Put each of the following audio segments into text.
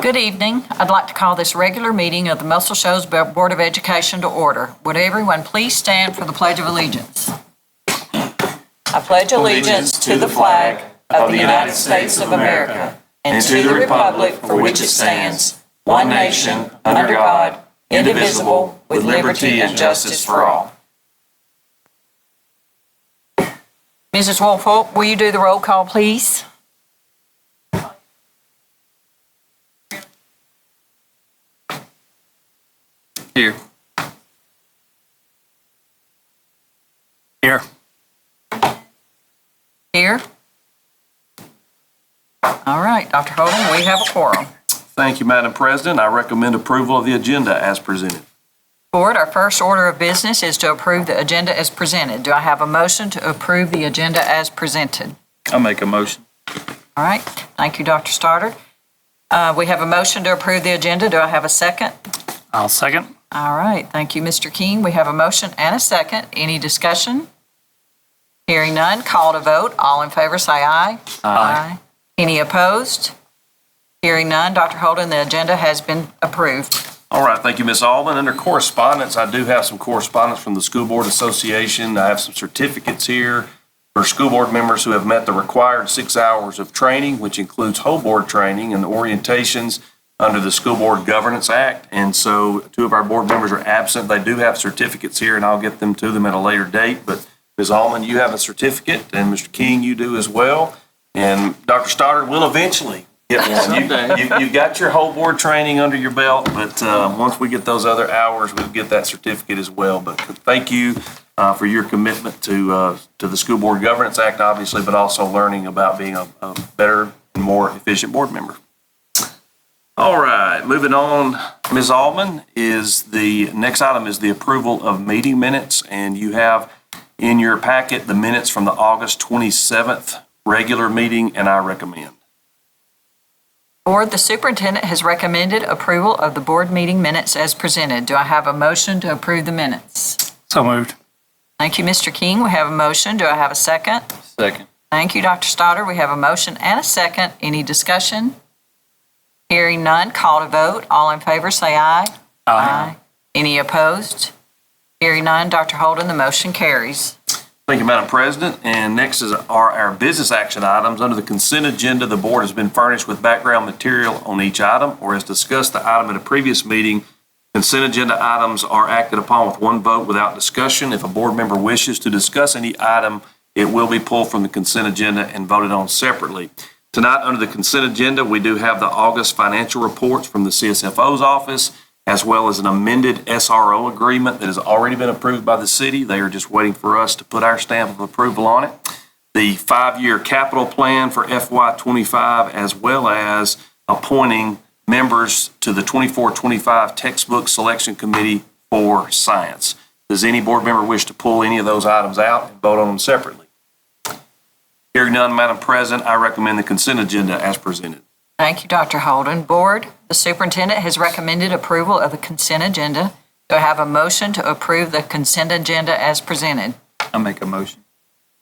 Good evening. I'd like to call this regular meeting of the Muscle Shoals Board of Education to order. Would everyone please stand for the Pledge of Allegiance? I pledge allegiance to the flag of the United States of America and to the republic for which it stands, one nation, under God, indivisible, with liberty and justice for all. Mrs. Woolfolk, will you do the roll call, please? Here. Here. Here. All right, Dr. Holden, we have a quorum. Thank you, Madam President. I recommend approval of the agenda as presented. Board, our first order of business is to approve the agenda as presented. Do I have a motion to approve the agenda as presented? I'll make a motion. All right, thank you, Dr. Stoddard. We have a motion to approve the agenda. Do I have a second? I'll second. All right, thank you, Mr. King. We have a motion and a second. Any discussion? Hearing none, call to vote. All in favor say aye. Aye. Any opposed? Hearing none, Dr. Holden, the agenda has been approved. All right, thank you, Ms. Allman. Under correspondence, I do have some correspondence from the School Board Association. I have some certificates here for school board members who have met the required 6 hours of training, which includes whole board training and orientations under the School Board Governance Act. And so 2 of our board members are absent. They do have certificates here, and I'll get them to them at a later date. But Ms. Allman, you have a certificate, and Mr. King, you do as well. And Dr. Stoddard will eventually get one. You've got your whole board training under your belt, but once we get those other hours, we'll get that certificate as well. But thank you for your commitment to the School Board Governance Act, obviously, but also learning about being a better and more efficient board member. All right, moving on, Ms. Allman, the next item is the approval of meeting minutes, and you have in your packet the minutes from the August 27th regular meeting, and I recommend. Board, the superintendent has recommended approval of the board meeting minutes as presented. Do I have a motion to approve the minutes? So moved. Thank you, Mr. King. We have a motion. Do I have a second? Second. Thank you, Dr. Stoddard. We have a motion and a second. Any discussion? Hearing none, call to vote. All in favor say aye. Aye. Any opposed? Hearing none, Dr. Holden, the motion carries. Thank you, Madam President. And next are our business action items. Under the consent agenda, the board has been furnished with background material on each item, or as discussed the item at a previous meeting. Consent agenda items are acted upon with one vote without discussion. If a board member wishes to discuss any item, it will be pulled from the consent agenda and voted on separately. Tonight, under the consent agenda, we do have the August financial reports from the CSFO's office, as well as an amended SRO agreement that has already been approved by the city. They are just waiting for us to put our stamp of approval on it. The 5-year capital plan for FY25, as well as appointing members to the 24-25 textbook selection committee for science. Does any board member wish to pull any of those items out and vote on them separately? Hearing none, Madam President, I recommend the consent agenda as presented. Thank you, Dr. Holden. Board, the superintendent has recommended approval of the consent agenda. Do I have a motion to approve the consent agenda as presented? I'll make a motion.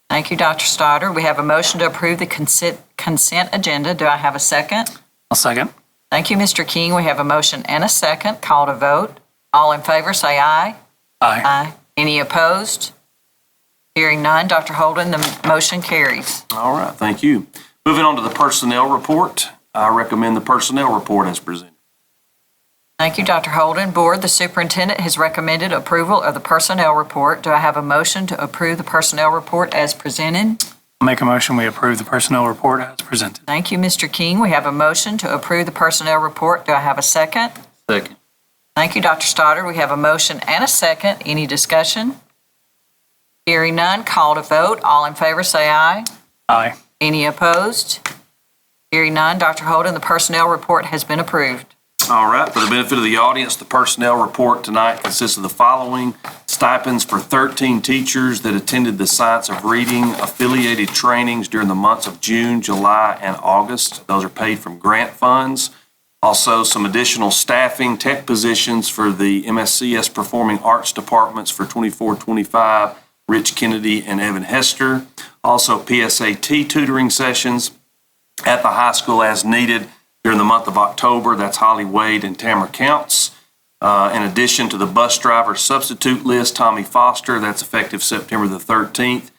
Thank you, Dr. Stoddard. We have a motion to approve the consent agenda. Do I have a second? I'll second. Thank you, Mr. King. We have a motion and a second. Call to vote. All in favor say aye. Aye. Any opposed? Hearing none, Dr. Holden, the motion carries. All right, thank you. Moving on to the personnel report, I recommend the personnel report as presented. Thank you, Dr. Holden. Board, the superintendent has recommended approval of the personnel report. Do I have a motion to approve the personnel report as presented? I'll make a motion we approve the personnel report as presented. Thank you, Mr. King. We have a motion to approve the personnel report. Do I have a second? Second. Thank you, Dr. Stoddard. We have a motion and a second. Any discussion? Hearing none, call to vote. All in favor say aye. Aye. Any opposed? Hearing none, Dr. Holden, the personnel report has been approved. All right, for the benefit of the audience, the personnel report tonight consists of the following: stipends for 13 teachers that attended the Science of Reading affiliated trainings during the months of June, July, and August. Those are paid from grant funds. Also, some additional staffing tech positions for the MSCS Performing Arts departments for 24-25, Rich Kennedy and Evan Hester. Also, PSAT tutoring sessions at the high school as needed during the month of October. That's Holly Wade and Tamara Counts. In addition to the bus driver substitute list, Tommy Foster, that's effective September the 13th.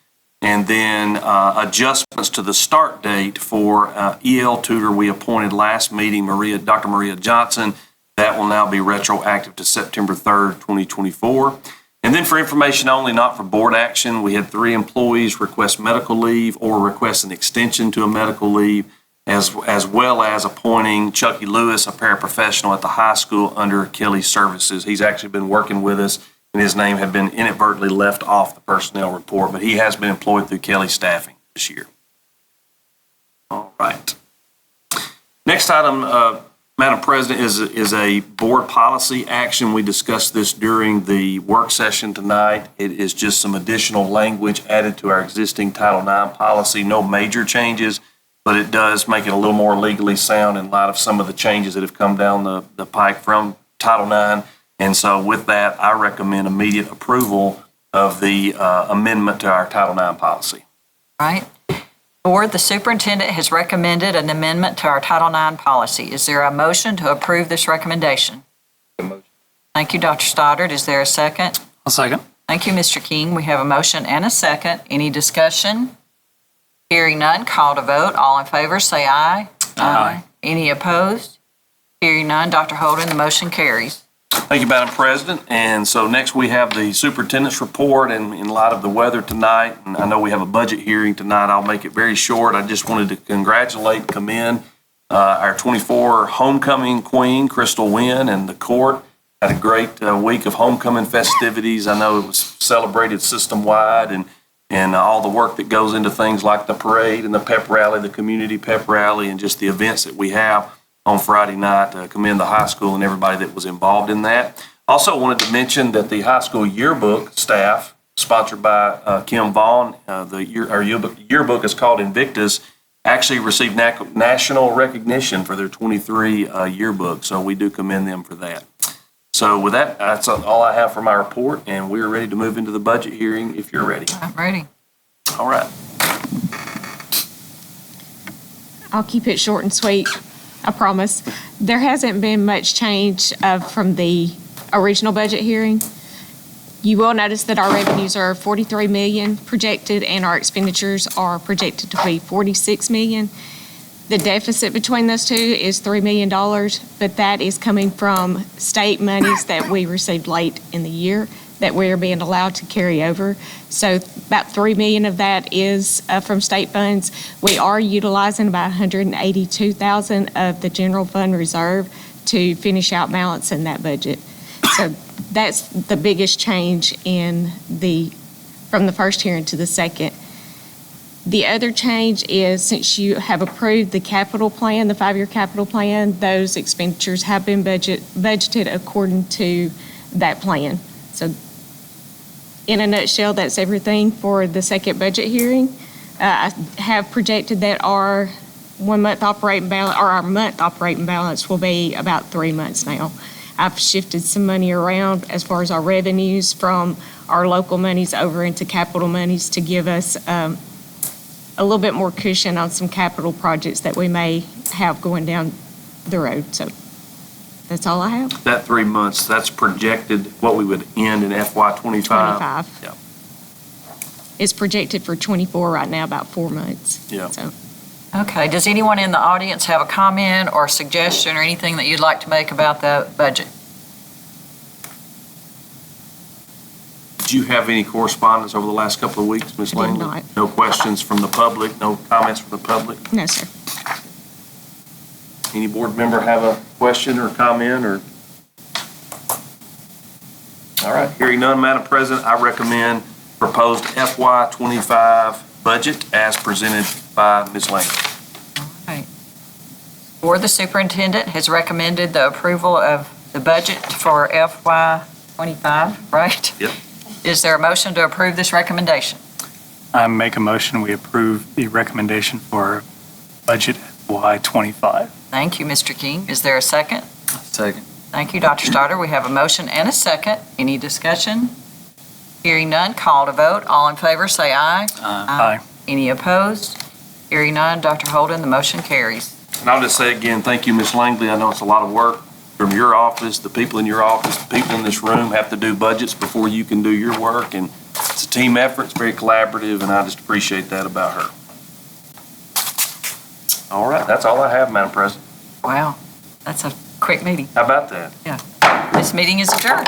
And then adjustments to the start date for EL tutor we appointed last meeting, Dr. Maria Johnson. That will now be retroactive to September 3rd, 2024. And then for information only, not for board action, we had 3 employees request medical leave or request an extension to a medical leave, as well as appointing Chucky Lewis, a paraprofessional at the high school under Kelly Services. He's actually been working with us, and his name had been inadvertently left off the personnel report, but he has been employed through Kelly Staffing this year. All right. Next item, Madam President, is a board policy action. We discussed this during the work session tonight. It is just some additional language added to our existing Title IX policy. No major changes, but it does make it a little more legally sound in light of some of the changes that have come down the pike from Title IX. And so with that, I recommend immediate approval of the amendment to our Title IX policy. All right. Board, the superintendent has recommended an amendment to our Title IX policy. Is there a motion to approve this recommendation? Thank you, Dr. Stoddard. Is there a second? I'll second. Thank you, Mr. King. We have a motion and a second. Any discussion? Hearing none, call to vote. All in favor, say aye. Aye. Any opposed? Hearing none, Dr. Holden, the motion carries. Thank you, Madam President. And so next we have the superintendent's report, and in light of the weather tonight, and I know we have a budget hearing tonight, I'll make it very short. I just wanted to congratulate and commend our 24 homecoming queen, Crystal Wynn, and the court. Had a great week of homecoming festivities. I know it was celebrated system-wide, and all the work that goes into things like the parade and the pep rally, the community pep rally, and just the events that we have on Friday night. Commend the high school and everybody that was involved in that. Also wanted to mention that the high school yearbook staff, sponsored by Kim Vaughn, our yearbook is called Invictus, actually received national recognition for their 23 yearbook. So we do commend them for that. So with that, that's all I have for my report, and we're ready to move into the budget hearing if you're ready. I'm ready. All right. I'll keep it short and sweet, I promise. There hasn't been much change from the original budget hearing. You will notice that our revenues are 43 million projected and our expenditures are projected to be 46 million. The deficit between those two is $3 million, but that is coming from state monies that we received late in the year that we're being allowed to carry over. So about $3 million of that is from state funds. We are utilizing about $182,000 of the general fund reserve to finish out balance in that budget. So that's the biggest change from the first hearing to the second. The other change is, since you have approved the capital plan, the 5-year capital plan, those expenditures have been budgeted according to that plan. So in a nutshell, that's everything for the second budget hearing. I have projected that our month operating balance will be about 3 months now. I've shifted some money around as far as our revenues from our local monies over into capital monies to give us a little bit more cushion on some capital projects that we may have going down the road. So that's all I have. That 3 months, that's projected what we would end in FY '25? 25. Yeah. It's projected for 24 right now, about 4 months. Yeah. So Okay, does anyone in the audience have a comment or suggestion or anything that you'd like to make about the budget? Did you have any correspondence over the last couple of weeks, Ms. I did Langley? not. No questions from the public, no comments from the public? no, sir. Any board member have a question or comment or? All right, hearing none, Madam President, I recommend proposed FY '25 budget as presented by Ms. Langley. All right. Or the superintendent has recommended the approval of the budget for FY '25, right? Yep. Is there a motion to approve this recommendation? I make a motion, we approve the recommendation for budget FY '25. Thank you, Mr. King. Is there a second? Second. Thank you, Dr. Stoddard. We have a motion and a second. Any discussion? Hearing none, call to vote. All in favor, say aye. Aye. Any opposed? Hearing none, Dr. Holden, the motion carries. And I'll just say again, thank you, Ms. Langley. I know it's a lot of work from your office, the people in your office, the people in this room have to do budgets before you can do your work. And it's a team effort, it's very collaborative, and I just appreciate that about her. All right, that's all I have, Madam President. Wow, that's a quick meeting. How about that? Yeah. This meeting is adjourned.